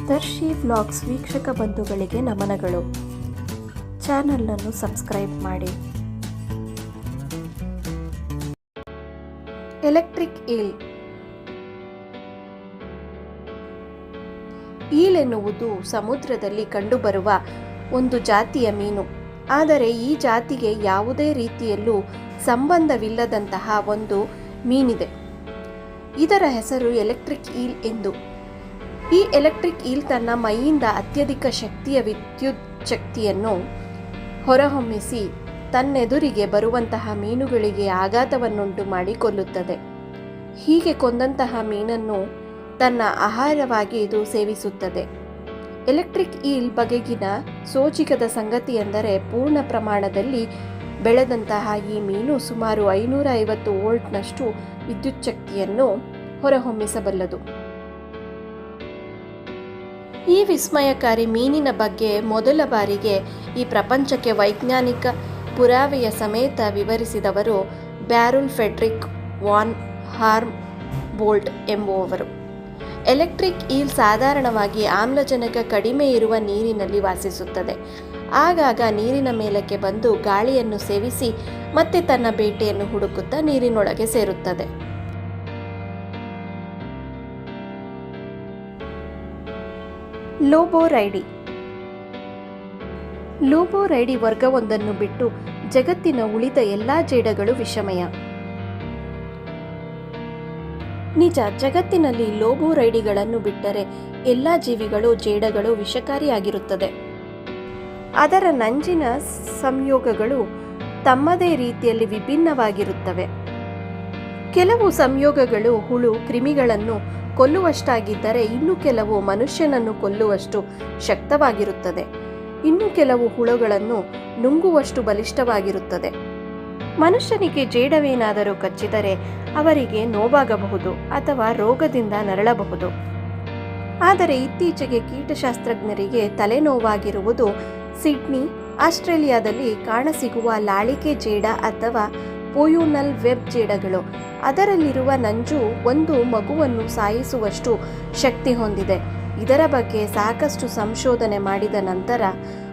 ದರ್ಶಿ vlogs ವೀಕ್ಷಕ ಬಂಧುಗಳಿಗೆ ನಮನಗಳು. ಚಾನಲನ್ನು ಸಬ್ಸ್ಕ್ರೈಬ್ ಮಾಡಿ. ಎಲೆಕ್ಟ್ರಿಕ್ ಈಲ್. ಈಲ್ ಎನ್ನುವುದು ಸಮುದ್ರದಲ್ಲಿ ಕಂಡುಬರುವ ಒಂದು ಜಾತಿಯ ಮೀನು. ಆದರೆ ಈ ಜಾತಿಗೆ ಯಾವುದೇ ರೀತಿಯಲ್ಲೂ ಸಂಬಂಧವಿಲ್ಲದಂತಹ ಒಂದು ಮೀನಿದೆ. ಇದರ ಹೆಸರು ಎಲೆಕ್ಟ್ರಿಕ್ ಈಲ್ ಎಂದು. ಈ ಎಲೆಕ್ಟ್ರಿಕ್ ಈಲ್ ತನ್ನ ಮೈಯಿಂದ ಅತ್ಯಧಿಕ ಶಕ್ತಿಯ ವಿದ್ಯುತ್ ಶಕ್ತಿಯನ್ನು ಹೊರಹೊಮ್ಮಿಸಿ ತನ್ನೆದುರಿಗೆ ಬರುವಂತಹ ಮೀನುಗಳಿಗೆ ಆಘಾತವನ್ನುಂಟು ಮಾಡಿ ಕೊಲ್ಲುತ್ತದೆ. ಹೀಗೆ ಕೊಂದಂತಹ ಮೀನನ್ನು ತನ್ನ ಆಹಾರವಾಗಿ ಇದು ಸೇವಿಸುತ್ತದೆ. ಎಲೆಕ್ಟ್ರಿಕ್ ಈಲ್ ಬಗೆಗಿನ ಸೋಜಿಗದ ಸಂಗತಿ ಎಂದರೆ ಪೂರ್ಣ ಪ್ರಮಾಣದಲ್ಲಿ ಬೆಳೆದಂತಹ ಈ ಮೀನು ಸುಮಾರು 550 ವೋಲ್ಟ್ನಷ್ಟು ವಿದ್ಯುತ್ ಶಕ್ತಿಯನ್ನು ಹೊರಹೊಮ್ಮಿಸಬಲ್ಲದು. ಈ ವಿಸ್ಮಯಕಾರಿ ಮೀನಿನ ಬಗ್ಗೆ ಮೊದಲ ಬಾರಿಗೆ ಈ ಪ್ರಪಂಚಕ್ಕೆ ವೈಜ್ಞಾನಿಕ ಪುರಾವೆಯ ಸಮೇತ ವಿವರಿಸಿದವರು ಬ್ಯಾರುಲ್ ಫೆಡ್ರಿಕ್ ವಾನ್ ಹಾರ್ಮ್ಬೋಲ್ಟ್ ಎಂಬುವವರು. ಎಲೆಕ್ಟ್ರಿಕ್ ಈಲ್ ಸಾಧಾರಣವಾಗಿ ಆಮ್ಲಜನಕ ಕಡಿಮೆ ಇರುವ ನೀರಿನಲ್ಲಿ ವಾಸಿಸುತ್ತದೆ. ಆಗಾಗ ನೀರಿನ ಮೇಲಕ್ಕೆ ಬಂದು ಗಾಳಿಯನ್ನು ಸೇವಿಸಿ ಮತ್ತೆ ತನ್ನ ಬೇಟೆಯನ್ನು ಹುಡುಕುತ್ತಾ ನೀರಿನೊಳಗೆ ಸೇರುತ್ತದೆ. ಲೋಬೋರೈಡಿ. ಲೋಬೋರೈಡಿ ವರ್ಗವೊಂದನ್ನು ಬಿಟ್ಟು ಜಗತ್ತಿನ ಉಳಿದ ಎಲ್ಲಾ ಜೇಡಗಳು ವಿಷಮಯ. ನಿಜ, ಜಗತ್ತಿನಲ್ಲಿ ಲೋಬೋರೈಡಿಗಳನ್ನು ಬಿಟ್ಟರೆ ಎಲ್ಲ ಜೀವಿಗಳು ಜೇಡಗಳು ವಿಷಕಾರಿಯಾಗಿರುತ್ತದೆ. ಅದರ ನಂಜಿನ ಸಂಯೋಗಗಳು ತಮ್ಮದೇ ರೀತಿಯಲ್ಲಿ ವಿಭಿನ್ನವಾಗಿರುತ್ತವೆ. ಕೆಲವು ಸಂಯೋಗಗಳು ಹುಳು ಕ್ರಿಮಿಗಳನ್ನು ಕೊಲ್ಲುವಷ್ಟಾಗಿದ್ದರೆ ಇನ್ನು ಕೆಲವು ಮನುಷ್ಯನನ್ನು ಕೊಲ್ಲುವಷ್ಟು ಶಕ್ತವಾಗಿರುತ್ತದೆ. ಇನ್ನು ಕೆಲವು ಹುಳುಗಳನ್ನು ನುಂಗುವಷ್ಟು ಬಲಿಷ್ಠವಾಗಿರುತ್ತದೆ. ಮನುಷ್ಯನಿಗೆ ಜೇಡವೇನಾದರೂ ಕಚ್ಚಿದರೆ ಅವರಿಗೆ ನೋವಾಗಬಹುದು ಅಥವಾ ರೋಗದಿಂದ ನರಳಬಹುದು. ಆದರೆ ಇತ್ತೀಚೆಗೆ ಕೀಟಶಾಸ್ತ್ರಜ್ಞರಿಗೆ ತಲೆನೋವಾಗಿರುವುದು ಸಿಡ್ನಿ, ಆಸ್ಟ್ರೇಲಿಯಾದಲ್ಲಿ ಕಾಣಸಿಗುವ ಲಾಳಿಕೆ ಜೇಡ ಅಥವಾ ಪೊಯುನಲ್ ವೆಬ್ ಜೇಡಗಳು. ಅದರಲ್ಲಿರುವ ನಂಜು ಒಂದು ಮಗುವನ್ನು ಸಾಯಿಸುವಷ್ಟು ಶಕ್ತಿ ಹೊಂದಿದೆ. ಇದರ ಬಗ್ಗೆ ಸಾಕಷ್ಟು ಸಂಶೋಧನೆ ಮಾಡಿದ ನಂತರ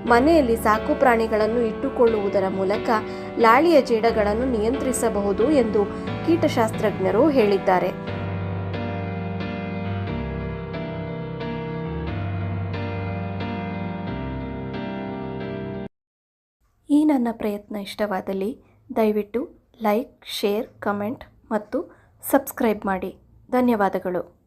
ಮನೆಯಲ್ಲಿ ಸಾಕು ಪ್ರಾಣಿಗಳನ್ನು ಇಟ್ಟುಕೊಳ್ಳುವುದರ ಮೂಲಕ ಲಾಳಿಯ ಜೇಡಗಳನ್ನು ನಿಯಂತ್ರಿಸಬಹುದು ಎಂದು ಕೀಟಶಾಸ್ತ್ರಜ್ಞರು ಹೇಳಿದ್ದಾರೆ. ಈ ನನ್ನ ಪ್ರಯತ್ನ ಇಷ್ಟವಾದಲ್ಲಿ ದಯವಿಟ್ಟು ಲೈಕ್, ಶೇರ್, ಕಮೆಂಟ್ ಮತ್ತು ಸಬ್ಸ್ಕ್ರೈಬ್ ಮಾಡಿ. ಧನ್ಯವಾದಗಳು.